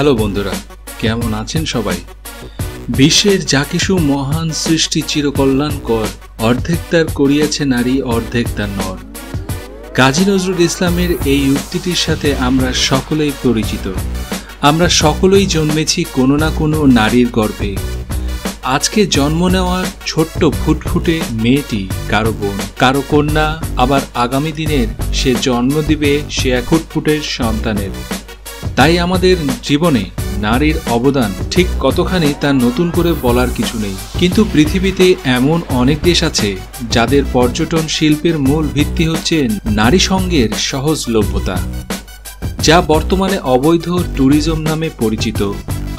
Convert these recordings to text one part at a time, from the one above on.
Hello বন্ধুরা, কেমন আছেন সবাই? বিশ্বের যা কিছু মহান সৃষ্টি চিরকল্যাণকর, অর্ধেক তার করিয়াছে নারী, অর্ধেক তার নর। কাজী নজরুল ইসলামের এই উক্তিটির সাথে আমরা সকলেই পরিচিত। আমরা সকলেই জন্মেছি কোনো না কোনো নারীর গর্ভে। আজকে জন্ম নেওয়ার ছোট্ট ফুটফুটে মেয়েটি কারো বোন, কারো কন্যা, আবার আগামী দিনের সে জন্ম দিবে সে এক ফুটফুটের সন্তানের। তাই আমাদের জীবনে নারীর অবদান ঠিক কতখানি তা নতুন করে বলার কিছু নেই। কিন্তু পৃথিবীতে এমন অনেক দেশ আছে যাদের পর্যটন শিল্পের মূল ভিত্তি হচ্ছে নারী সঙ্গের সহজলভ্যতা, যা বর্তমানে অবৈধ ট্যুরিজম নামে পরিচিত।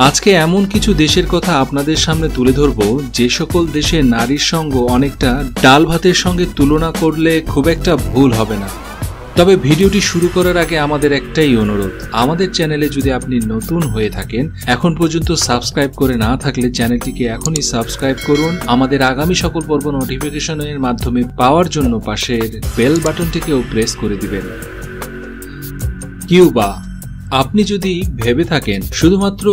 আজকে এমন কিছু দেশের কথা আপনাদের সামনে তুলে ধরব যে সকল দেশে নারীর সঙ্গ অনেকটা ডাল ভাতের সঙ্গে তুলনা করলে খুব একটা ভুল হবে না। তবে ভিডিওটি শুরু করার আগে আমাদের একটাই অনুরোধ, আমাদের চ্যানেলে যদি আপনি নতুন হয়ে থাকেন, এখন পর্যন্ত সাবস্ক্রাইব করে না থাকলে চ্যানেলটিকে এখনই সাবস্ক্রাইব করুন। আমাদের আগামী সকল পর্ব নোটিফিকেশনের মাধ্যমে পাওয়ার জন্য পাশের বেল বাটনটিকেও প্রেস করে দিবেন। কিউবা। আপনি যদি ভেবে থাকেন শুধুমাত্র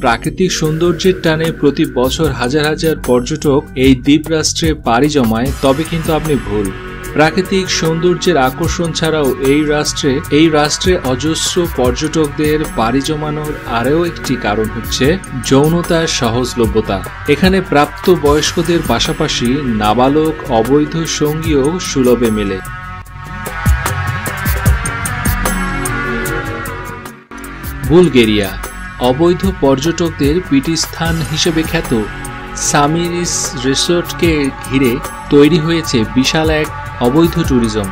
প্রাকৃতিক সৌন্দর্যের টানে প্রতি বছর হাজার হাজার পর্যটক এই দ্বীপরাষ্ট্রে পাড়ি জমায়, তবে কিন্তু আপনি ভুল। প্রাকৃতিক সৌন্দর্যের আকর্ষণ ছাড়াও এই রাষ্ট্রে অজস্র পর্যটকদের পাড়ি জমানোর আরও একটি কারণ হচ্ছে যৌনতার সহজলভ্যতা। এখানে প্রাপ্ত বয়স্কদের পাশাপাশি নাবালক অবৈধ সঙ্গীও সুলভে মেলে। বুলগেরিয়া। অবৈধ পর্যটকদের পীঠস্থান হিসেবে খ্যাত সামিরিস রিসোর্টকে ঘিরে তৈরি হয়েছে বিশাল এক অবৈধ ট্যুরিজম।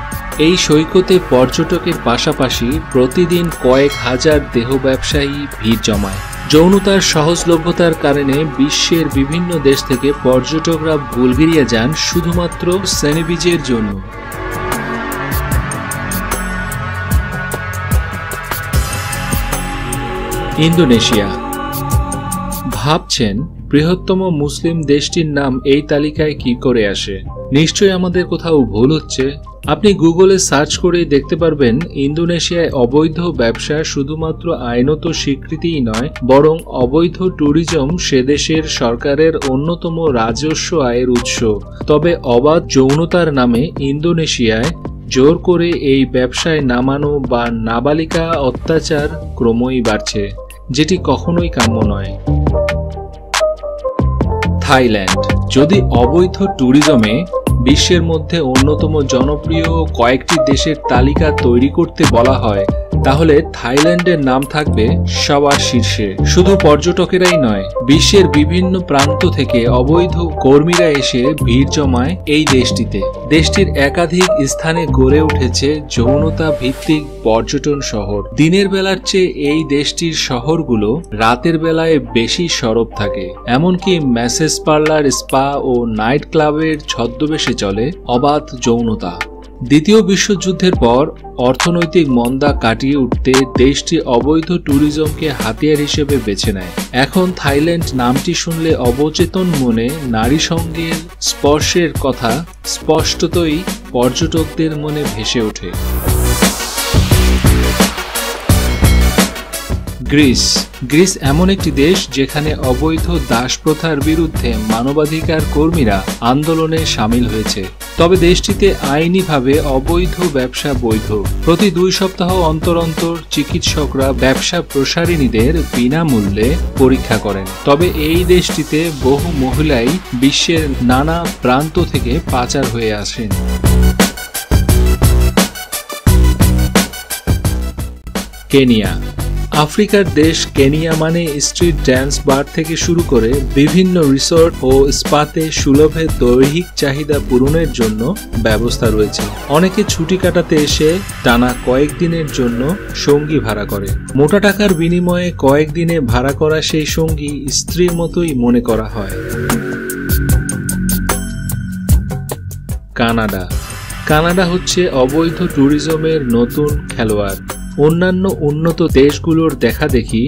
এই সৈকতে পর্যটকের পাশাপাশি প্রতিদিন কয়েক হাজার দেহ ব্যবসায়ী ভিড় জমায়। যৌনতার সহজলভ্যতার কারণে বিশ্বের বিভিন্ন দেশ থেকে পর্যটকরা বুলগেরিয়া যান শুধুমাত্র সেনেবিজের জন্য। ইন্দোনেশিয়া। ভাবছেন বৃহত্তম মুসলিম দেশটির নাম এই তালিকায় কি করে আসে? নিশ্চয়ই আমাদের কোথাও ভুল হচ্ছে। আপনি গুগলে সার্চ করে দেখতে পারবেন ইন্দোনেশিয়ায় অবৈধ ব্যবসা শুধুমাত্র আইনত স্বীকৃতিই নয়, বরং অবৈধ ট্যুরিজম সে দেশের সরকারের অন্যতম রাজস্ব আয়ের উৎস। তবে অবাধ যৌনতার নামে ইন্দোনেশিয়ায় জোর করে এই ব্যবসায় নামানো বা নাবালিকা অত্যাচার ক্রমই বাড়ছে, যেটি কখনোই কাম্য নয়। থাইল্যান্ড। যদি অবৈধ ট্যুরিজমে বিশ্বের মধ্যে অন্যতম জনপ্রিয় কয়েকটি দেশের তালিকা তৈরি করতে বলা হয়, তাহলে থাইল্যান্ডের নাম থাকবে সবার শীর্ষে। শুধু পর্যটকেরাই নয়, বিশ্বের বিভিন্ন প্রান্ত থেকে অবৈধ কর্মীরা এসে ভিড় জমায় এই দেশটিতে। দেশটির একাধিক স্থানে গড়ে উঠেছে যৌনতা ভিত্তিক পর্যটন শহর। দিনের বেলার চেয়ে এই দেশটির শহরগুলো রাতের বেলায় বেশি সরব থাকে। এমনকি ম্যাসেজ পার্লার, স্পা ও নাইট ক্লাবের ছদ্মবেশে চলে অবাধ যৌনতা। দ্বিতীয় বিশ্বযুদ্ধের পর অর্থনৈতিক মন্দা কাটিয়ে উঠতে দেশটি অবৈধ ট্যুরিজমকে হাতিয়ার হিসেবে বেছে নেয়। এখন থাইল্যান্ড নামটি শুনলে অবচেতন মনে নারী সঙ্গের স্পর্শের কথা স্পষ্টতই পর্যটকদের মনে ভেসে ওঠে। গ্রিস এমন একটি দেশ যেখানে অবৈধ দাস প্রথার বিরুদ্ধে মানবাধিকার কর্মীরা আন্দোলনে সামিল হয়েছে। তবে দেশটিতে আইনিভাবে অবৈধ ব্যবসা বৈধ। প্রতি 2 সপ্তাহ অন্তর অন্তর চিকিৎসকরা ব্যবসা প্রসারিণীদের বিনামূল্যে পরীক্ষা করেন। তবে এই দেশটিতে বহু মহিলাই বিশ্বের নানা প্রান্ত থেকে পাচার হয়ে আসেন। কেনিয়া। আফ্রিকার দেশ কেনিয়া মানে স্ট্রিট ড্যান্স বার থেকে শুরু করে বিভিন্ন রিসোর্ট ও স্পাতে সুলভে দৈহিক চাহিদা পূরণের জন্য ব্যবস্থা রয়েছে। অনেকে ছুটি কাটাতে এসে টানা কয়েকদিনের জন্য সঙ্গী ভাড়া করে। মোটা টাকার বিনিময়ে কয়েকদিনে ভাড়া করা সেই সঙ্গী স্ত্রীর মতোই মনে করা হয়। কানাডা হচ্ছে অবৈধ ট্যুরিজমের নতুন খেলোয়াড়। অন্যান্য উন্নত দেশগুলোর দেখাদেখি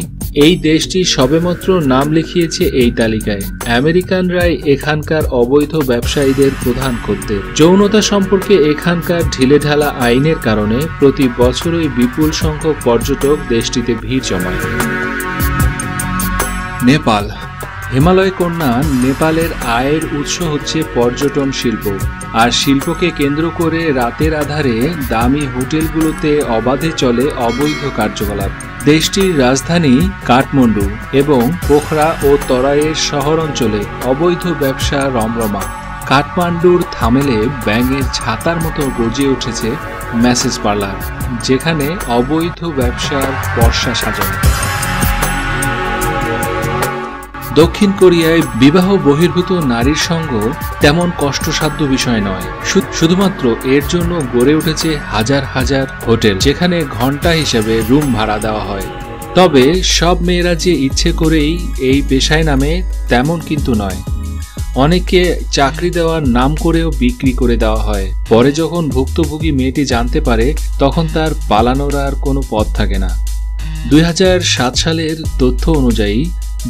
এই দেশটি সবেমাত্র নাম লিখিয়েছে এই তালিকায়। আমেরিকানরাই এখানকার অবৈধ ব্যবসায়ীদের প্রধান খদ্দের। যৌনতা সম্পর্কে এখানকার ঢিলেঢালা আইনের কারণে প্রতি বছরই বিপুল সংখ্যক পর্যটক দেশটিতে ভিড় জমায়। নেপাল। হিমালয় কন্যা নেপালের আয়ের উৎস হচ্ছে পর্যটন শিল্প, আর শিল্পকে কেন্দ্র করে রাতের আধারে দামি হোটেলগুলোতে অবাধে চলে অবৈধ কার্যকলাপ। দেশটির রাজধানী কাঠমান্ডু এবং পোখরা ও তরাইয়ের শহর অঞ্চলে অবৈধ ব্যবসা রমরমা। কাঠমান্ডুর থামেলে ব্যাঙের ছাতার মতো গজিয়ে উঠেছে ম্যাসেজ পার্লার, যেখানে অবৈধ ব্যবসার পর্ষা সাজানো। দক্ষিণ কোরিয়ায় বিবাহ বহির্ভূত নারীর সঙ্গ তেমন কষ্টসাধ্য বিষয় নয়। শুধুমাত্র এর জন্য গড়ে উঠেছে হাজার হাজার হোটেল, যেখানে ঘন্টা হিসেবে রুম ভাড়া দেওয়া হয়। তবে সব মেয়েরা যে ইচ্ছে করেই এই পেশায় নামে তেমন কিন্তু নয়। অনেকে চাকরি দেওয়ার নাম করেও বিক্রি করে দেওয়া হয়। পরে যখন ভুক্তভোগী মেয়েটি জানতে পারে, তখন তার পালানোর আর কোনো পথ থাকে না। 2007 সালের তথ্য অনুযায়ী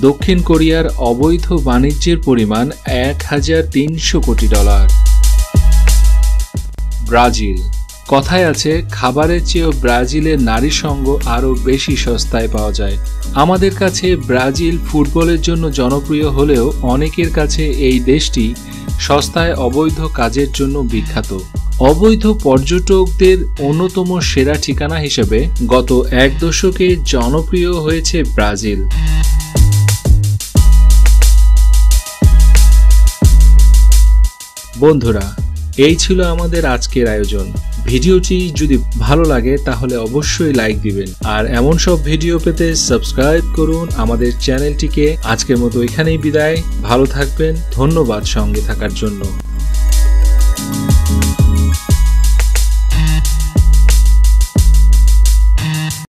দক্ষিণ কোরিয়ার অবৈধ বাণিজ্যের পরিমাণ $1300 কোটি। ব্রাজিল। কথায় আছে, খাবারের চেয়েও ব্রাজিলের নারীর সঙ্গ আরও বেশি সস্তায় পাওয়া যায়। আমাদের কাছে ব্রাজিল ফুটবলের জন্য জনপ্রিয় হলেও অনেকের কাছে এই দেশটি সস্তায় অবৈধ কাজের জন্য বিখ্যাত। অবৈধ পর্যটকদের অন্যতম সেরা ঠিকানা হিসেবে গত এক দশকে জনপ্রিয় হয়েছে ব্রাজিল। বন্ধুরা, এই ছিল আমাদের আজকের আয়োজন। ভিডিওটি যদি ভালো লাগে তাহলে অবশ্যই লাইক দিবেন, আর এমন সব ভিডিও পেতে সাবস্ক্রাইব করুন আমাদের চ্যানেলটিকে। আজকের মতো এখানেই বিদায়। ভালো থাকবেন। ধন্যবাদ সঙ্গে থাকার জন্য।